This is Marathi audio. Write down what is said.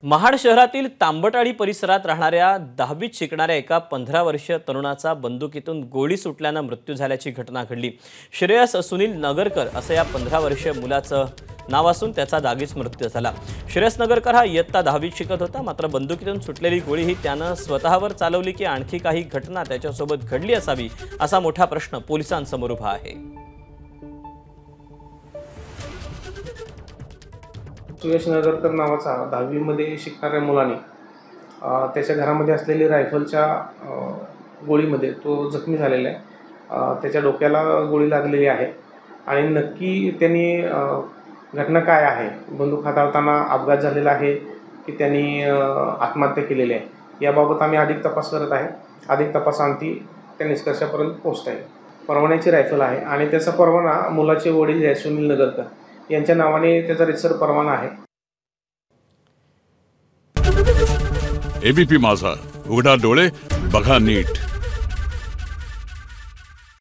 महाड शहरातील तांबटाळी परिसरात राहणाऱ्या 10वीत शिकणाऱ्या एका 15 वर्षीय तरुणाचा बंदुकीतून गोळी सुटल्याने मृत्यू झाल्याची घटना घडली। श्रेयस सुनील नगरकर असं या 15 वर्षीय मुलाचं नाव असून त्याचा जागीच मृत्यू झाला। श्रेयस नगरकर हा इयत्ता 10वीत शिकत होता, मात्र बंदुकीतून सुटलेली गोळी ही त्याने स्वतःवर चालवली की आणखी काही घटना त्याच्यासोबत घडली असावी असा मोठा प्रश्न पोलिसांसमोर उभा आहे। श्रेयस नगरकर नावाचा 10वी मध्ये शिकणाऱ्या मुलाने त्याच्या घरामध्ये असलेली रायफलच्या गोळीमध्ये तो जखमी झालेला आहे। त्याच्या डोक्याला गोळी लागलेली आहे आणि नक्की त्यांनी घटना काय आहे, बंदूक हाताळताना अपघात झालेला आहे की त्यांनी आत्महत्या केलेली आहे, याबाबत आम्ही अधिक तपास करत आहे। अधिक तपासांती त्या निष्कर्षापर्यंत पोहोचत आहे। परवान्याची रायफल आहे आणि त्याचा परवाना मुलाचे वडील सुनील नगरकर यांच्या नावाने त्याचा रितसर परवाना आहे। एबीपी माझा, उघडा डोळे बघा नीट।